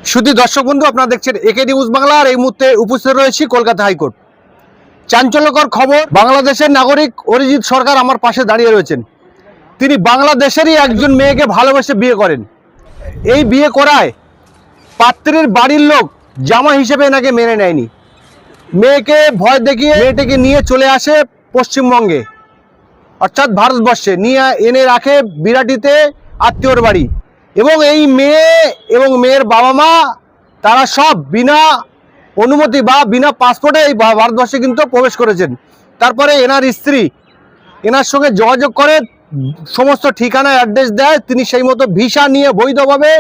শুধু দর্শক বন্ধু, আপনারা দেখছেন একে নিউজ বাংলা। আর এই মুহূর্তে উপস্থিত রয়েছি কলকাতা হাইকোর্ট। চাঞ্চল্যকর খবর, বাংলাদেশের নাগরিক অরিজিৎ সরকার আমার পাশে দাঁড়িয়ে রয়েছেন। তিনি বাংলাদেশেরই একজন মেয়েকে ভালোবেসে বিয়ে করেন। এই বিয়ে করায় পাত্রের বাড়ির লোক জামা হিসেবে এনাকে মেনে নেয়নি। মেয়েকে ভয় দেখিয়ে মেয়েটিকে নিয়ে চলে আসে পশ্চিমবঙ্গে, অর্থাৎ ভারতবর্ষে নিয়ে এনে রাখে বিরাটিতে আত্মীয়র বাড়ি। এবং এই মেয়ে এবং মেয়ের বাবা মা তারা সব বিনা অনুমতি বা বিনা পাসপোর্টে এই ভারতবর্ষে কিন্তু প্রবেশ করেছেন। তারপরে এনার স্ত্রী এনার সঙ্গে যোগাযোগ করে, সমস্ত ঠিকানা অ্যাড্রেস দেয়, তিনি সেই মতো ভিসা নিয়ে বৈধভাবে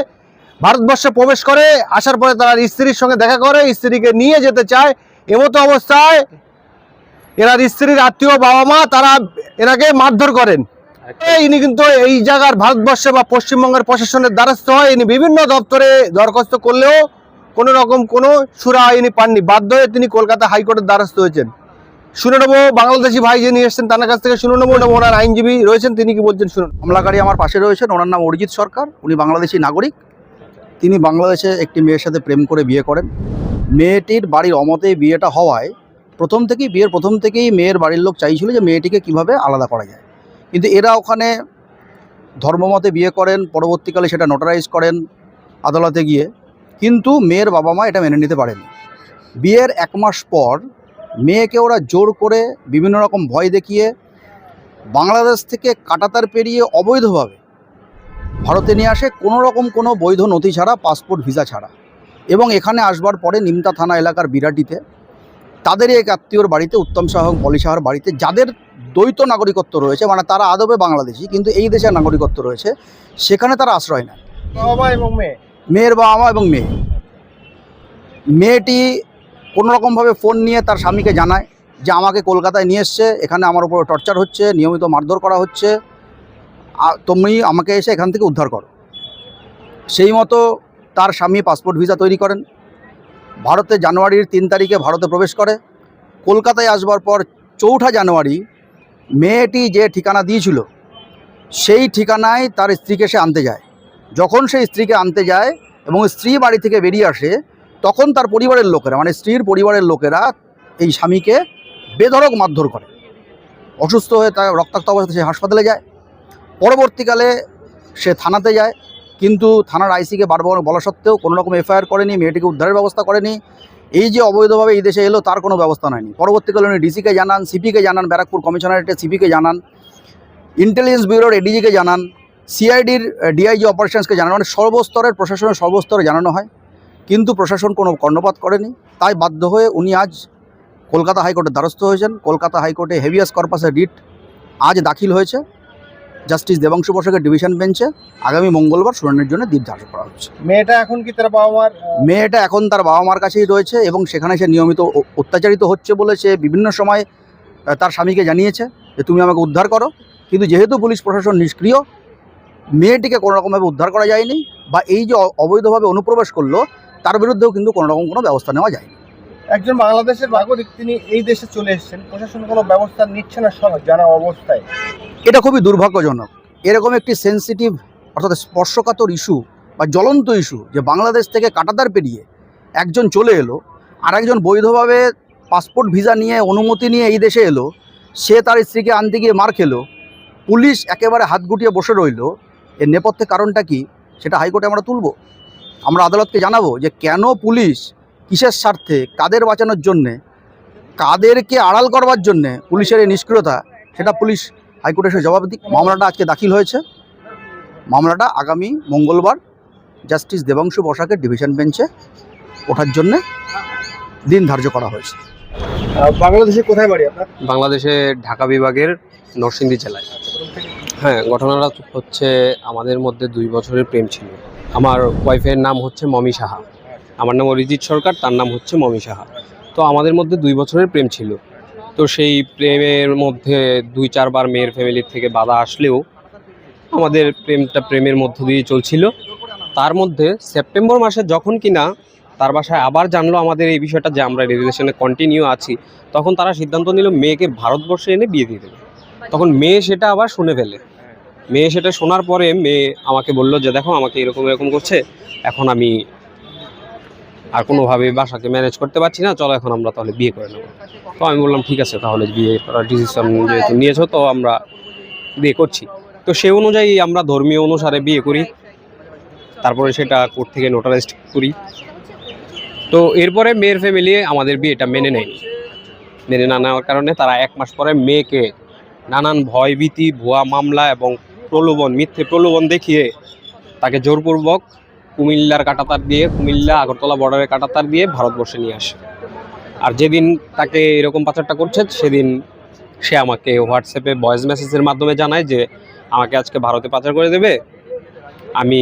ভারতবর্ষে প্রবেশ করে। আসার পরে তার স্ত্রীর সঙ্গে দেখা করে, স্ত্রীকে নিয়ে যেতে চায়। এমতো অবস্থায় এনার স্ত্রীর আত্মীয় বাবা মা তারা এনাকে মারধর করেন। ইনি কিন্তু এই জায়গার ভারতবর্ষে বা পশ্চিমবঙ্গের প্রশাসনের দ্বারস্থ হয়। ইনি বিভিন্ন দপ্তরে দরখাস্ত করলেও কোনো রকম কোনো সুরা ইনি পাননি। বাধ্য হয়ে তিনি কলকাতা হাইকোর্টের দ্বারস্থ হয়েছেন। শুনে নেবো বাংলাদেশি ভাই যিনি এসছেন তার কাছ থেকে, শুনে নেবো ওনার আইনজীবী রয়েছেন, তিনি কি বলছেন শুনুন। হামলাকারী আমার পাশে রয়েছেন, ওনার নাম অরিজিৎ সরকার। উনি বাংলাদেশি নাগরিক। তিনি বাংলাদেশে একটি মেয়ের সাথে প্রেম করে বিয়ে করেন। মেয়েটির বাড়ির অমতে বিয়েটা হওয়ায় বিয়ের প্রথম থেকেই মেয়ের বাড়ির লোক চাইছিল যে মেয়েটিকে কিভাবে আলাদা করা যায়। কিন্তু এরা ওখানে ধর্মমতে বিয়ে করেন, পরবর্তীকালে সেটা নোটারাইজ করেন আদালতে গিয়ে। কিন্তু মেয়ের বাবা মা এটা মেনে নিতে পারেনি। বিয়ের 1 মাস পর মেয়েকে ওরা জোর করে বিভিন্ন রকম ভয় দেখিয়ে বাংলাদেশ থেকে কাঁটাতার পেরিয়ে অবৈধভাবে ভারতে নিয়ে আসে, কোনো রকম কোনো বৈধ নথি ছাড়া, পাসপোর্ট ভিসা ছাড়া। এবং এখানে আসবার পরে নিমতা থানা এলাকার বিরাটিতে তাদেরই এক আত্মীয়র বাড়িতে, উত্তম শাহ এবং পলি শাহর বাড়িতে, যাদের দ্বৈত নাগরিকত্ব রয়েছে, মানে তারা আদবে বাংলাদেশি কিন্তু এই দেশের নাগরিকত্ব রয়েছে, সেখানে তারা আশ্রয় নেয়। মেয়ের বাবা মা এবং মেয়েটি কোনোরকমভাবে ফোন নিয়ে তার স্বামীকে জানায় যে আমাকে কলকাতায় নিয়ে এসছে, এখানে আমার উপর টর্চার হচ্ছে, নিয়মিত মারধর করা হচ্ছে, তুমি আমাকে এসে এখান থেকে উদ্ধার করো। সেই মতো তার স্বামী পাসপোর্ট ভিসা তৈরি করেন। ভারতে জানুয়ারির 3 তারিখে ভারতে প্রবেশ করে। কলকাতায় আসবার পর 4 জানুয়ারি মেয়েটি যে ঠিকানা দিয়েছিল সেই ঠিকানায় তার স্ত্রীকে সে আনতে যায়। যখন সেই স্ত্রীকে আনতে যায় এবং স্ত্রী বাড়ি থেকে বেরিয়ে আসে, তখন তার পরিবারের লোকেরা, মানে স্ত্রীর পরিবারের লোকেরা এই স্বামীকে বেধড়ক মারধর করে। অসুস্থ হয়ে তার রক্তাক্ত অবস্থায় সে হাসপাতালে যায়। পরবর্তীকালে সে থানাতে যায়, কিন্তু থানার আইসিকে বারবার বলা সত্ত্বেও কোনো রকম এফআইআর করেনি, মেয়েটিকে উদ্ধারের ব্যবস্থা করেনি। এই যে অবৈধভাবে এই দেশে এলো তার কোনো ব্যবস্থা নেয়নি। পরবর্তীকালে উনি ডিসিকে জানান, সিপিকে জানান, ব্যারাকপুর কমিশনারেটের সিপিকে জানান, ইন্টেলিজেন্স ব্যুরোর এডিজিকে জানান, সিআইডির ডিআইজি অপারেশনসকে জানান, মানে সর্বস্তরের প্রশাসনের সর্বস্তরে জানানো হয়, কিন্তু প্রশাসন কোনো কর্ণপাত করেনি। তাই বাধ্য হয়ে উনি আজ কলকাতা হাইকোর্টের দ্বারস্থ হয়েছেন। কলকাতা হাইকোর্টে হেভিয়াস কর্পাসের রিট আজ দাখিল হয়েছে। জাস্টিস দেবাংশু বসাকের ডিভিশন বেঞ্চে আগামী মঙ্গলবার শুনানির জন্য দিন ধার্য করা হচ্ছে। মেয়েটা এখন কি তার বাবা মার মেয়েটা এখন তার বাবা মার কাছেই রয়েছে এবং সেখানে সে নিয়মিত অত্যাচারিত হচ্ছে বলে সে বিভিন্ন সময় তার স্বামীকে জানিয়েছে যে তুমি আমাকে উদ্ধার করো। কিন্তু যেহেতু পুলিশ প্রশাসন নিষ্ক্রিয়, মেয়েটিকে কোনো রকমভাবে উদ্ধার করা যায়নি, বা এই যে অবৈধভাবে অনুপ্রবেশ করলো তার বিরুদ্ধেও কিন্তু কোনো রকম কোনো ব্যবস্থা নেওয়া যায়নি। একজন বাংলাদেশের নাগরিক, তিনি এই দেশে চলে এসেছেন, প্রশাসন কোনো ব্যবস্থা নিচ্ছে না জানা অবস্থায়। এটা খুবই দুর্ভাগ্যজনক। এরকম একটি সেন্সিটিভ, অর্থাৎ স্পর্শকাতর ইস্যু বা জ্বলন্ত ইস্যু, যে বাংলাদেশ থেকে কাঁটাতার পেরিয়ে একজন চলে এলো, আর একজন বৈধভাবে পাসপোর্ট ভিসা নিয়ে, অনুমতি নিয়ে এই দেশে এলো, সে তার স্ত্রীকে আনতে গিয়ে মার খেলো, পুলিশ একেবারে হাত গুটিয়ে বসে রইল। এর নেপথ্যে কারণটা কি সেটা হাইকোর্টে আমরা তুলব। আমরা আদালতকে জানাবো যে কেন পুলিশ, কিসের স্বার্থে, কাদের বাঁচানোর জন্যে, কাদেরকে আড়াল করবার জন্যে পুলিশের এই নিষ্ক্রিয়তা, সেটা পুলিশ হাইকোর্টে এসে জবাব দিক। মামলাটা আজকে দাখিল হয়েছে। মামলাটা আগামী মঙ্গলবার জাস্টিস দেবাংশু বসাকের ডিভিশন বেঞ্চে ওঠার জন্যে দিন ধার্য করা হয়েছে। বাংলাদেশে কোথায় বাড়ি আপনার? বাংলাদেশে ঢাকা বিভাগের নরসিংদী জেলায়। হ্যাঁ, ঘটনাটা হচ্ছে আমাদের মধ্যে 2 বছরের প্রেম ছিল। আমার ওয়াইফের নাম হচ্ছে মমি সাহা, আমার নাম অরিজিৎ সরকার, তার নাম হচ্ছে মমি সাহা। তো আমাদের মধ্যে 2 বছরের প্রেম ছিল। তো সেই প্রেমের মধ্যে 2-4 বার মেয়ের ফ্যামিলির থেকে বাধা আসলেও আমাদের প্রেমের মধ্য দিয়ে চলছিল। তার মধ্যে সেপ্টেম্বর মাসে যখন কিনা তার বাসায় আবার জানলো আমাদের এই বিষয়টা যে আমরা রিলেশনে কন্টিনিউ আছি, তখন তারা সিদ্ধান্ত নিল মেয়েকে ভারতবর্ষে এনে বিয়ে দিয়ে দেবে। তখন মেয়ে সেটা আবার শুনে ফেলে। মেয়ে সেটা শোনার পরে মেয়ে আমাকে বলল যে দেখো আমাকে এরকম করছে, এখন আমি আর কোনোভাবে বাসাকে ম্যানেজ করতে পারছি না, চলো এখন আমরা তাহলে বিয়ে করে নেবো। তো আমি বললাম ঠিক আছে, তাহলে বিয়ে করার ডিসিশন যেহেতু নিয়েছো তো আমরা বিয়ে করছি। তো সেই অনুযায়ী আমরা ধর্মীয় অনুসারে বিয়ে করি, তারপরে সেটা কোর্ট থেকে নোটারাইজড করি। তো এরপরে মেয়ের ফ্যামিলি আমাদের বিয়েটা মেনে নেয়নি। মেনে না নেওয়ার কারণে তারা 1 মাস পরে মেয়েকে নানান ভয়ভীতি, ভুয়া মামলা এবং প্রলোভন, মিথ্যে প্রলোভন দেখিয়ে তাকে জোরপূর্বক কুমিল্লার কাঁটাতার দিয়ে, কুমিল্লা আগরতলা বর্ডারের কাঁটাতার দিয়ে ভারতবর্ষে নিয়ে আসে। আর যেদিন তাকে এরকম পাচারটা করছে সেদিন সে আমাকে হোয়াটসঅ্যাপে ভয়েস মেসেজের মাধ্যমে জানায় যে আমাকে আজকে ভারতে পাচার করে দেবে, আমি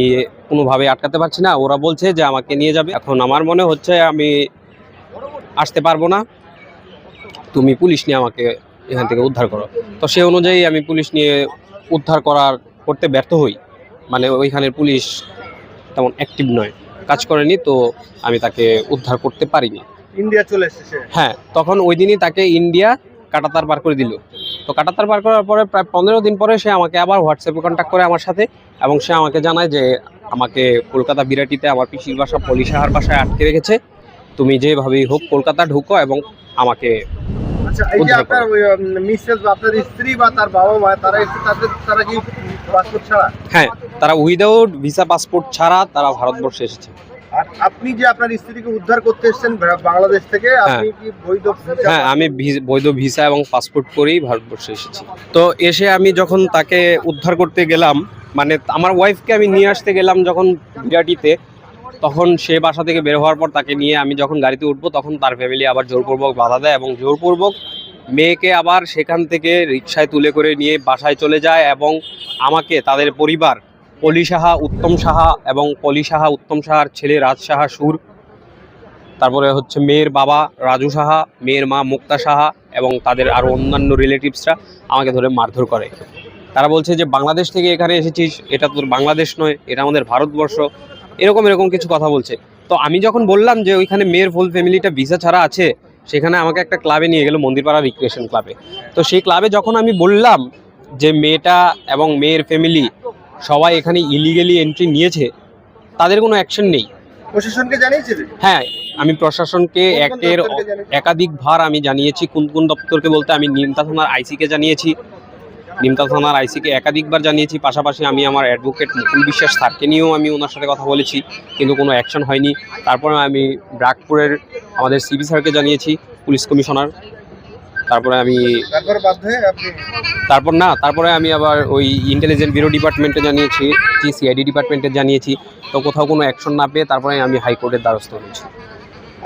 কোনোভাবে আটকাতে পারছি না, ওরা বলছে যে আমাকে নিয়ে যাবে। এখন আমার মনে হচ্ছে আমি আসতে পারবো না, তুমি পুলিশ নিয়ে আমাকে এখান থেকে উদ্ধার করো। তো সেই অনুযায়ী আমি পুলিশ নিয়ে উদ্ধার করতে ব্যর্থ হই, মানে ওইখানের পুলিশ তেমন অ্যাক্টিভ নয়, কাজ করেনি, তো আমি তাকে উদ্ধার করতে পারিনি। ইন্ডিয়া চলে এসেছে। হ্যাঁ, তখন ওই দিনই তাকে ইন্ডিয়া কাঁটাতার পার করে দিল। তো কাঁটাতার পার করার পরে প্রায় 15 দিন পরে সে আমাকে আবার হোয়াটসঅ্যাপে কন্ট্যাক্ট করে আমার সাথে, এবং সে আমাকে জানায় যে আমাকে কলকাতা বিরাটিতে আমার পিসির বাসা পলিশাহার বাসায় আটকে রেখেছে, তুমি যেভাবেই হোক কলকাতা ঢুকো এবং আমাকে আচ্ছা, এই যে আপনার মিসেস বা আপনার স্ত্রী বা তার বাবা মা তারা কি পাসপোর্ট ছাড়া? হ্যাঁ, তারা উইদাউট ভিসা পাসপোর্ট ছাড়া তারা ভারতবর্ষে এসেছে। আর আপনি যে আপনার স্ত্রীকে উদ্ধার করতে এসেছেন বাংলাদেশ থেকে, আপনি কি বৈধ ভিসা? হ্যাঁ, আমি বৈধ ভিসা এবং পাসপোর্ট করেই ভারতবর্ষে এসেছি। তো এসে আমি যখন তাকে উদ্ধার করতে গেলাম, মানে আমার ওয়াইফকে আমি নিয়ে আসতে গেলাম যখন বিরাটিতে, তখন সে বাসা থেকে বের হওয়ার পর তাকে নিয়ে আমি যখন গাড়িতে উঠবো তখন তার ফ্যামিলি আবার জোরপূর্বক বাধা দেয় এবং জোরপূর্বক মেয়েকে আবার সেখান থেকে রিকশায় তুলে করে নিয়ে বাসায় চলে যায় এবং আমাকে তাদের পরিবার পলি সাহা, উত্তম সাহা এবং পলি সাহা, উত্তম সাহার ছেলে রাজ সাহা সুর, তারপরে হচ্ছে মেয়ের বাবা রাজু সাহা, মেয়ের মা মুক্তা সাহা এবং তাদের আরও অন্যান্য রিলেটিভসরা আমাকে ধরে মারধর করে। তারা বলছে যে বাংলাদেশ থেকে এখানে এসেছিস, এটা তোর বাংলাদেশ নয়, এটা আমাদের ভারতবর্ষ, এরকম কিছু কথা বলছে। তো আমি যখন বললাম যে ওইখানে মেয়ের ফুল ফ্যামিলিটা ভিসা ছাড়া আছে, সেখানে আমাকে একটা ক্লাবে নিয়ে গেল, মন্দিরপাড়া রিক্রিয়েশন ক্লাবে। তো সেই ক্লাবে যখন আমি বললাম যে মেয়েটা এবং মেয়ের ফ্যামিলি সবাই এখানে ইলিগেলি এন্ট্রি নিয়েছে, তাদের কোনো অ্যাকশন নেই। প্রশাসনকে জানিয়েছিলেন? হ্যাঁ, আমি প্রশাসনকে একাধিকবার আমি জানিয়েছি। কোন দপ্তরকে বলতে আমি নিমতা থানার আইসিকে জানিয়েছি, নিমতা থানার আইসিকে একাধিকবার জানিয়েছি। পাশাপাশি আমি আমার অ্যাডভোকেট মুকুল বিশ্বাস স্যারকে নিয়েও আমি ওনার সাথে কথা বলেছি, কিন্তু কোনো অ্যাকশন হয়নি। তারপরে আমি ব্রাকপুরের আমাদের সিবি স্যারকে জানিয়েছি, পুলিশ কমিশনার। তারপরে আমি আবার ওই ইন্টেলিজেন্ট ব্যুরো ডিপার্টমেন্টে জানিয়েছি, সিআইডি ডিপার্টমেন্টে জানিয়েছি। তো কোথাও কোনো অ্যাকশন না পেয়ে তারপরে আমি হাইকোর্টের দ্বারস্থ হয়েছি।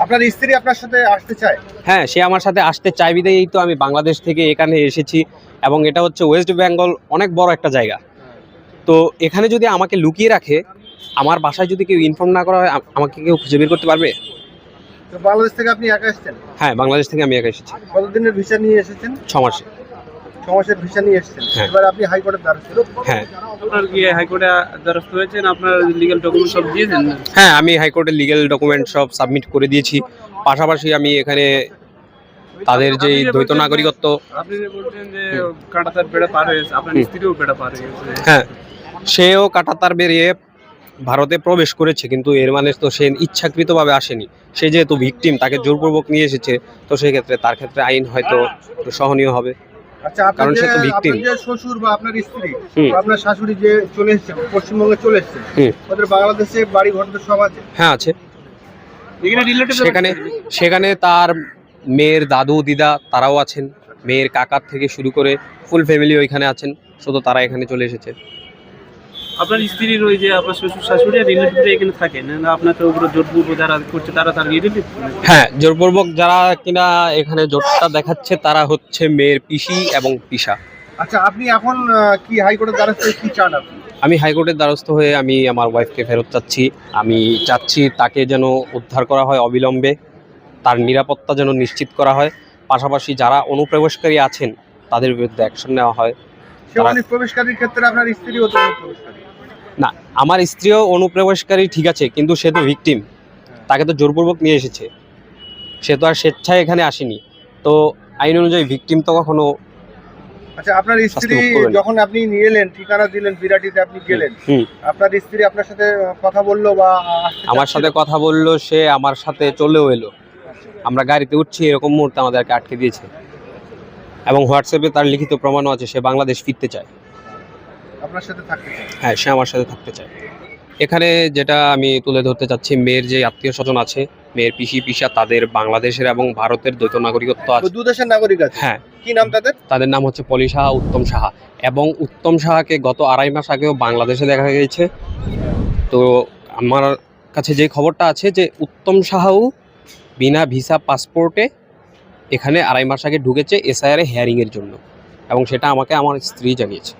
আপনার স্ত্রী আপনার সাথে আসতে চায়? হ্যাঁ, সে আমার সাথে আসতে চাই বিধায়ই তো আমি বাংলাদেশ থেকে এখানে এসেছি, এবং এটা হচ্ছে ওয়েস্ট বেঙ্গল, অনেক বড় একটা জায়গা। তো এখানে যদি আমাকে লুকিয়ে রাখে, আমার বাসায় যদি কেউ ইনফর্ম না করা হয়, আমাকে কেউ খুঁজে বের করতে পারবে? তো বাংলাদেশ থেকে আপনি একা এসেছেন? হ্যাঁ, বাংলাদেশ থেকে আমি একা এসেছি। কতদিনের ভিসা নিয়ে এসেছেন? 6 মাসে। 6 মাসের ভিসা নিয়ে এসেছেন। হ্যাঁ। এবার আপনি হাইকোর্টের দ্বারস্থ? হ্যাঁ। আপনার কি হাইকোর্টে দ্বারস্থ হয়েছেন? আপনার লিগ্যাল ডকুমেন্ট সব দিয়েছেন? হ্যাঁ, আমি হাইকোর্টের লিগ্যাল ডকুমেন্ট সব সাবমিট করে দিয়েছি। পাশাপাশি আমি এখানে তাদের যে দ্বৈত নাগরিকত্ব, আপনি যে বলছেন যে কাঁটাতার বেড়া পার হয়েছে, আপনার স্ত্রীও বেড়া পার হয়েছে। হ্যাঁ, সেও কাঁটাতার বেরিয়ে ভারতে প্রবেশ করেছে, কিন্তু এর মানে তো সে ইচ্ছাকৃতভাবে আসেনি। সে যেহেতু ভিকটিম, তাকে জোরপূর্বক নিয়ে এসেছে, তো সেই ক্ষেত্রে তার ক্ষেত্রে আইন হয়তো সহনীয় হবে। আচ্ছা, কারণ সে তো victim। আপনার যে শ্বশুর বা আপনার স্ত্রী বা আপনার শাশুড়ি যে চলে এসেছে, পশ্চিমবঙ্গে চলে এসেছে, ওদের বাংলাদেশে বাড়ি ঘর তো সব আছে? হ্যাঁ, আছে। এখানে রিলেটিভ সেখানে তার মেয়ের দাদু দিদা তারাও আছেন, মেয়ের কাকার থেকে শুরু করে ফুল ফ্যামিলি ওইখানে আছেন, শুধু তারা এখানে চলে এসেছে। আপনার স্ত্রীর ওই যে আপনার শ্বশুর শাশুড়ি রিলেটিভরা এখানে থাকে না? আপনার তো ওগুলো জোটপূর্ব যারা করছে তারা তার রিলেটিভ? হ্যাঁ, জোরপূর্বক যারা কিনা এখানে জোটটা দেখাচ্ছে তারা হচ্ছে মেয়ের পিসি এবং পিসা। আচ্ছা, আপনি এখন কি হাইকোর্টের দ্বারস্থ হয়ে কি চান আপনি? আমি হাইকোর্টের দ্বারস্থ হয়ে আমি আমার ওয়াইফকে ফেরত চাচ্ছি। আমি চাচ্ছি তাকে যেন উদ্ধার করা হয় অবিলম্বে, তার নিরাপত্তা যেন নিশ্চিত করা হয়। পাশাপাশি যারা অনুপ্রবেশকারী আছেন তাদের বিরুদ্ধে অ্যাকশন নেওয়া হয়। সে অনুপ্রবেশকারীর ক্ষেত্রে আপনার স্ত্রীও তো অনুপ্রবেশকারী? না, আমার স্ত্রীও অনুপ্রবেশকারী ঠিক আছে, কিন্তু সে তো ভিকটিম, তাকে তো জোরপূর্বক নিয়ে এসেছে, সে তো আর স্বেচ্ছায় এখানে আসেনি। তো আইন অনুযায়ী ভিকটিম তো কখনো আচ্ছা, আপনার স্ত্রী শাস্তি ভোগ করবেন। যখন আপনি নিয়ে এলেন, ঠিকানা দিলেন, বিরাটিতে আপনি গেলেন, হুম। আপনার স্ত্রী আপনার সাথে কথা বললো বা আসতে আমার চাচ্ছিল? সাথে কথা বললো, সে আমার সাথে চলেও এলো। আমরা গাড়িতে উঠছি এরকম মুহূর্তে আমাদেরকে আটকে দিয়েছে, এবং হোয়াটসঅ্যাপে তার লিখিত প্রমাণও আছে সে বাংলাদেশ ফিরতে চায়। আপনার সাথে থাকতে চায়। হ্যাঁ, সে আমার সাথে থাকতে চায়। এখানে যেটা আমি তুলে ধরতে চাচ্ছি, মেয়ের যে আত্মীয় স্বজন আছে, মেয়ের পিসি পিসা, তাদের বাংলাদেশের এবং ভারতের দ্বৈত নাগরিকত্ব তো আছে। দু দেশের নাগরিক আছে। হ্যাঁ, কি নাম তাদের? তাদের নাম হচ্ছে পলি সাহা, উত্তম সাহা। এবং উত্তম সাহাকে গত 2.5 মাস আগেও বাংলাদেশে দেখা গিয়েছে। তো আমার কাছে যে খবরটা আছে যে উত্তম সাহাও বিনা ভিসা পাসপোর্টে এখানে 2.5 মাস আগে ঢুকেছে এসআইআর হিয়ারিংয়ের জন্য, এবং সেটা আমাকে আমার স্ত্রী জানিয়েছে।